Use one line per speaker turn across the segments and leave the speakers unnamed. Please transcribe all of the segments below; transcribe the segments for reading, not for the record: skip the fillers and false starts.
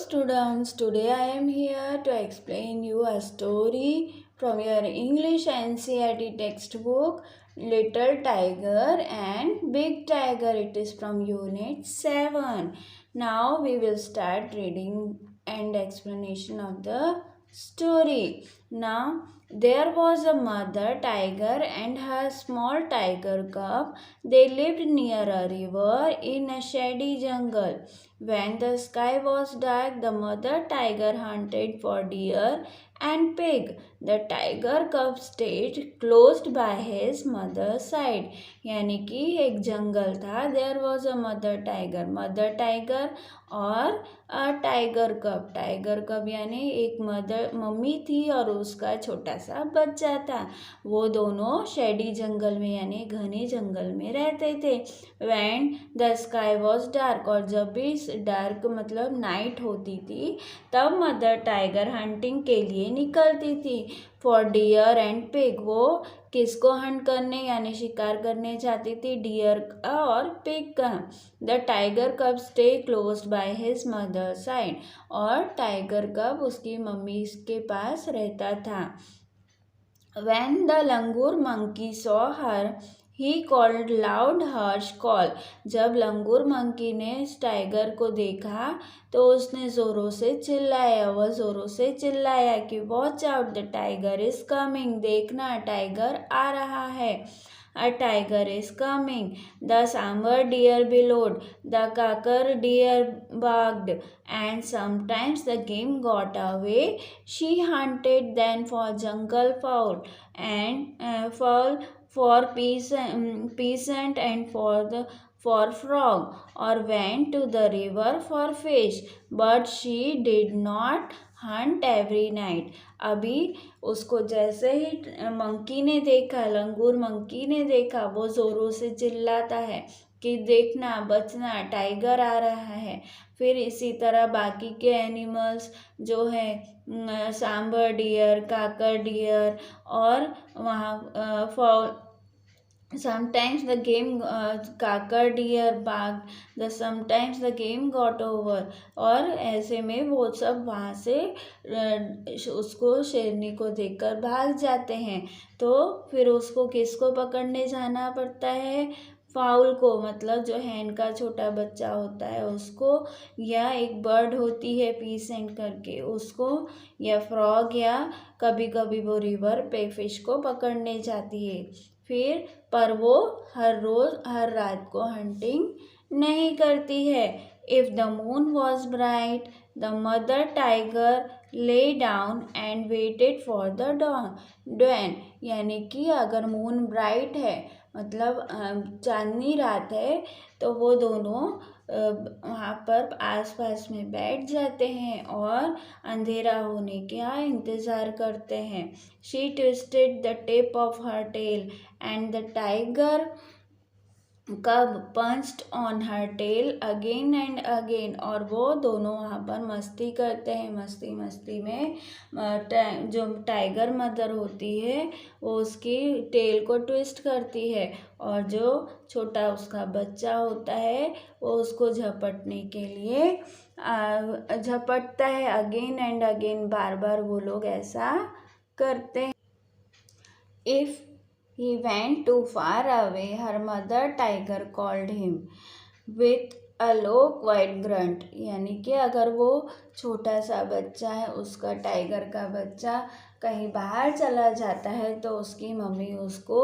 students, today I am here to explain you a story from your English NCERT textbook Little Tiger and Big Tiger. It is from Unit 7. Now we will start reading and explanation of the story. Now there was a mother tiger and her small tiger cub. They lived near a river in a shady jungle. When the sky was dark, the mother tiger hunted for deer and pig. The tiger cub stayed close by his mother's side. यानी कि एक जंगल था. There was a mother tiger और tiger कब यानी एक mummy थी और उसका छोटा सा बच्चा था. वो दोनों शेडी जंगल में यानी घने जंगल में रहते थे. When the sky was dark, और जब भी डार्क मतलब नाइट होती थी तब मदर टाइगर हंटिंग के लिए निकलती थी. फॉर डियर एंड पिग, वो किसको हंट करने यानी शिकार करने जाती थी? डियर का और पिग का. द टाइगर कब stay close by his mother side, और टाइगर कब उसकी मम्मी के पास रहता था. When the langur monkey saw her, he called loud harsh call. जब लंगूर मंकी ने टाइगर को देखा तो उसने जोरों से चिल्लाया. वह जोरों से चिल्लाया कि watch out, the tiger is coming. देखना, टाइगर आ रहा है. A tiger is coming. The sambar deer bellowed. The kakur deer barked. And sometimes the game got away. She hunted then for jungle fowl and for peasant and for frog, or went to the river for fish. But she did not hunt every night. अभी उसको जैसे ही लंगूर monkey ने देखा वो जोरों से चिल्लाता है कि देखना, बचना, टाइगर आ रहा है. फिर इसी तरह बाकी के एनिमल्स जो है सांबर डियर, काकर डियर और वहाँ sometimes the game kakar deer बाग sometimes the game got over. और ऐसे में वो सब वहाँ से उसको शेरनी को देखकर भाग जाते हैं. तो फिर उसको किसको पकड़ने जाना पड़ता है? फाउल को, मतलब जो हैन का छोटा बच्चा होता है उसको, या एक बर्ड होती है पीसेंट करके उसको, या फ्रॉग, या कभी कभी वो रिवर पे फिश को पकड़ने जाती है. फिर पर वो हर रात को हंटिंग नहीं करती है. If the moon was bright, the mother tiger lay down and waited for the dawn. यानी कि अगर मून ब्राइट है मतलब चांदनी रात है तो वो दोनों वहाँ पर आसपास में बैठ जाते हैं और अंधेरा होने का इंतज़ार करते हैं. She twisted the tip of her tail and the tiger cub punched on her tail again and again. और वो दोनों वहाँ पर मस्ती करते हैं. मस्ती में जो टाइगर मदर होती है वो उसकी टेल को ट्विस्ट करती है और जो छोटा उसका बच्चा होता है वो उसको झपटने के लिए झपटता है. अगेन एंड अगेन, बार बार वो लोग ऐसा करते हैं. If he went too far away, her mother tiger called him with a low quiet grunt. यानी कि अगर वो छोटा सा बच्चा है, उसका टाइगर का बच्चा कहीं बाहर चला जाता है तो उसकी मम्मी उसको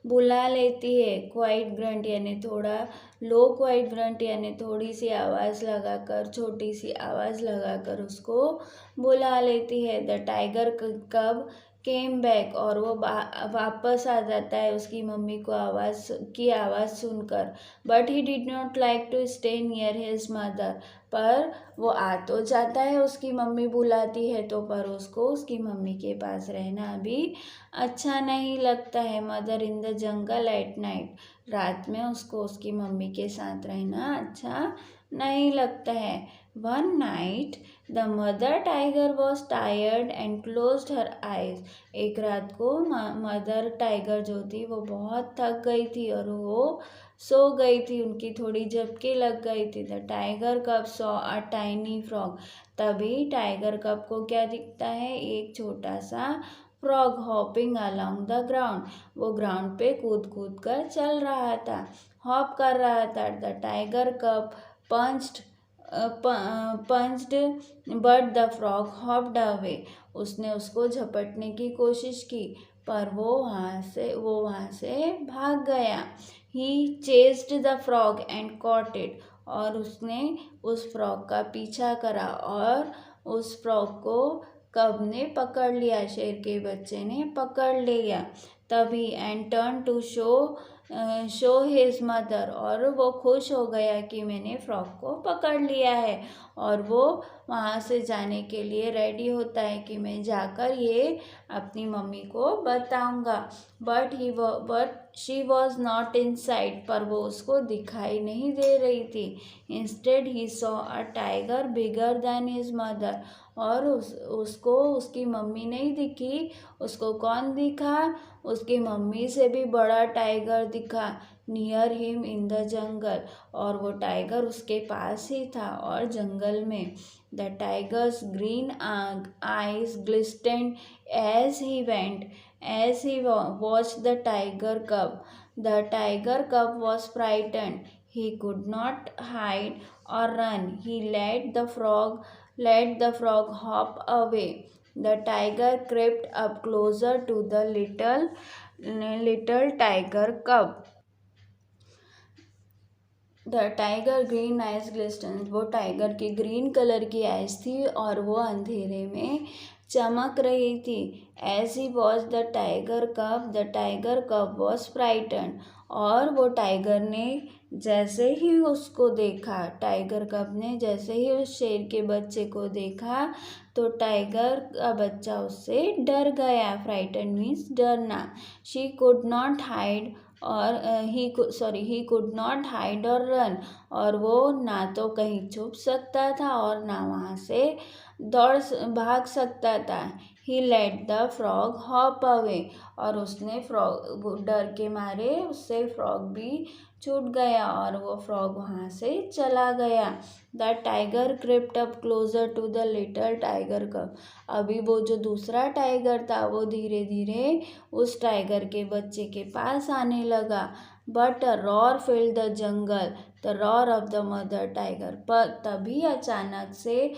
बुला लेती है. क्वाइट ग्रंट यानी थोड़ा, लो क्वाइट ग्रंट यानी थोड़ी सी आवाज़ लगाकर, छोटी सी आवाज़ लगाकर उसको बुला लेती है. द टाइगर कब केम बैक, और वो वापस आ जाता है उसकी मम्मी को आवाज़ सुनकर. But he did not like to stay near his mother, पर वो आ तो जाता है, उसकी मम्मी बुलाती है तो, पर उसको उसकी मम्मी के पास रहना भी अच्छा नहीं लगता है. Mother in the jungle at night, रात में उसको उसकी मम्मी के साथ रहना अच्छा नहीं लगता है. One night the mother tiger was tired and closed her eyes. एक रात को मदर टाइगर जो थी वो बहुत थक गई थी और वो सो गई थी, उनकी थोड़ी झपकी लग गई थी। द टाइगर कब सॉ अ टाइनी फ्रॉग। तभी टाइगर कब को क्या दिखता है, एक छोटा सा frog hopping along the ground. वो ग्राउंड पे कूद कूद कर चल रहा था, हॉप कर रहा था। The tiger cub punched but the frog hopped away. उसने उसको झपटने की कोशिश की पर वो वहाँ से भाग गया। He chased the frog and caught it. और उसने उस फ्रॉग का पीछा करा और उस फ्रॉग को कब ने पकड़ लिया, शेर के बच्चे ने पकड़ लिया। तभी and turn to show his mother. और वो खुश हो गया कि मैंने फ्रॉग को पकड़ लिया है, और वो वहाँ से जाने के लिए रेडी होता है कि मैं जाकर ये अपनी मम्मी को बताऊंगा। But she was not in site. पर वो उसको दिखाई नहीं दे रही थी। Instead he saw a tiger bigger than his mother. और उसको उसकी मम्मी नहीं दिखी, उसको कौन दिखा, उसकी मम्मी से भी बड़ा टाइगर दिखा। नियर हिम इन द जंगल। और वो टाइगर उसके पास ही था और जंगल में। The tiger's green eyes glistened as he watched the tiger cub. The tiger cub was frightened. He could not hide or run. He let the frog hop away. The tiger crept up closer to the little tiger cub. The tiger green eyes glisten. वो tiger की green colour की eyes थी और वो अंधेरे में चमक रही थी। As he was the tiger cub was frighten. और वो टाइगर ने जैसे ही उसको देखा, टाइगर कब ने जैसे ही उस शेर के बच्चे को देखा, तो टाइगर का बच्चा उससे डर गया। फ्राइटन मीन्स डरना। शी कुड नॉट हाइड और ही कुड नॉट हाइड और रन। और वो ना तो कहीं छुप सकता था और ना वहाँ से भाग सकता था। He let the frog hop away. और उसने फ्रॉग डर के मारे उससे फ्रॉग भी छूट गया और वो फ्रॉग वहाँ से चला गया। The tiger crept up closer to the little tiger cub. अभी वो जो दूसरा टाइगर था वो धीरे धीरे उस टाइगर के बच्चे के पास आने लगा। But a roar filled the jungle, the roar of the mother tiger. पर तभी अचानक से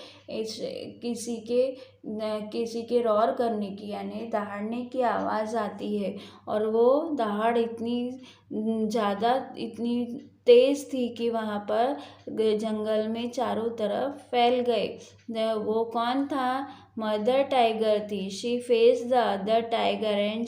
किसी के रॉर करने की यानी दहाड़ने की आवाज़ आती है। और वो दहाड़ इतनी तेज़ थी कि वहाँ पर जंगल में चारों तरफ फैल गए। वो कौन था, मदर टाइगर थी। She face the other tiger and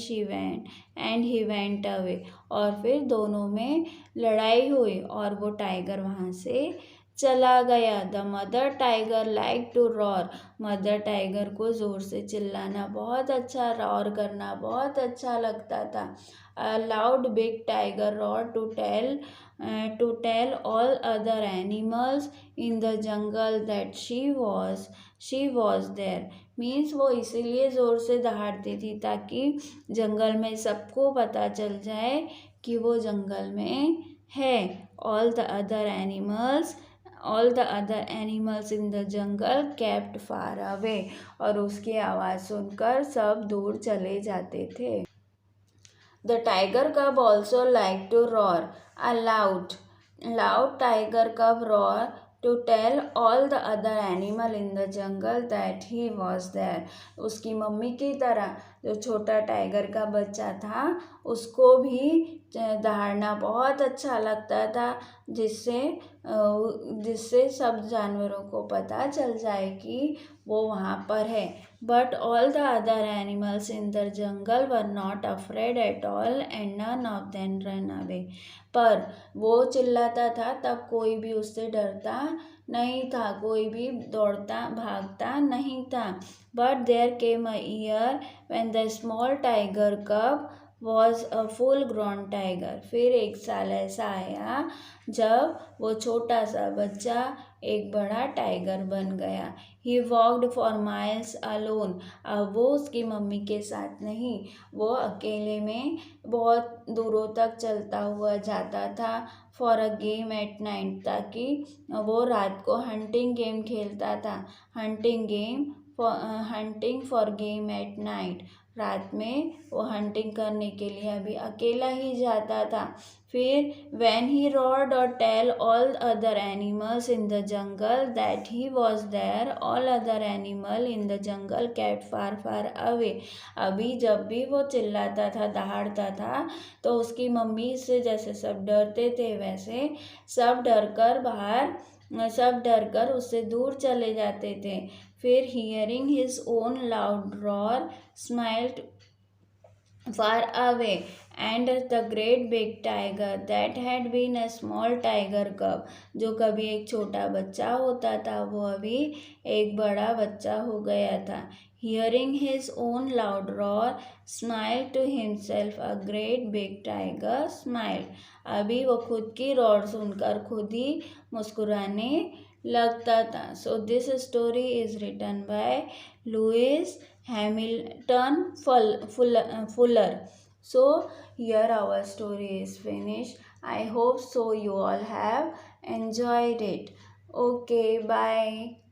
he went away. और फिर दोनों में लड़ाई हुई और वो टाइगर वहाँ से चला गया। The mother tiger like to roar. Mother tiger को ज़ोर से चिल्लाना बहुत अच्छा, रॉर करना बहुत अच्छा लगता था। A loud big tiger roar to tell all other animals in the jungle that she was there. Means वो इसीलिए ज़ोर से दहाड़ती थी ताकि जंगल में सबको पता चल जाए कि वो जंगल में है। All the other animals in the jungle kept far away. और उसकी आवाज़ सुनकर सब दूर चले जाते थे। The tiger cub also like to roar a loud tiger cub roar to tell all the other animal in the jungle that he was there. उसकी मम्मी की तरह जो छोटा टाइगर का बच्चा था उसको भी दहाड़ना बहुत अच्छा लगता था, जिससे सब जानवरों को पता चल जाए कि वो वहाँ पर है। But all the other animals in the jungle were not afraid at all and none of them run away. पर वो चिल्लाता था तब कोई भी उससे डरता नहीं था, कोई भी दौड़ता भागता नहीं था। But there came a year when the small tiger cub was a full grown tiger. फिर एक साल ऐसा आया जब वो छोटा सा बच्चा एक बड़ा टाइगर बन गया। He walked for miles alone. अब वो उसकी मम्मी के साथ नहीं, वो अकेले में बहुत दूरों तक चलता हुआ जाता था। For a game at night, ताकि वो रात को हंटिंग गेम खेलता था। Hunting for game at night, रात में वो हंटिंग करने के लिए अभी अकेला ही जाता था। फिर when he roared or tell all other animals in the jungle that he was there, all other animal in the jungle kept far far away। अभी जब भी वो चिल्लाता था, दहाड़ता था, तो उसकी मम्मी से जैसे सब डरते थे, वैसे सब डरकर उससे दूर चले जाते थे। फिर hearing his own loud roar, smiled far away, and the great big tiger that had been a small tiger cub, जो कभी एक छोटा बच्चा होता था, वो अभी एक बड़ा बच्चा हो गया था। Hearing his own loud roar, smiled to himself, a great big tiger smiled। अभी वो खुद की रोर सुनकर खुद ही मुस्कुराने लगता था। So this story is written by Lewis Hamilton Fuller। So here our story is finished. I hope so you all have enjoyed it. Okay, bye.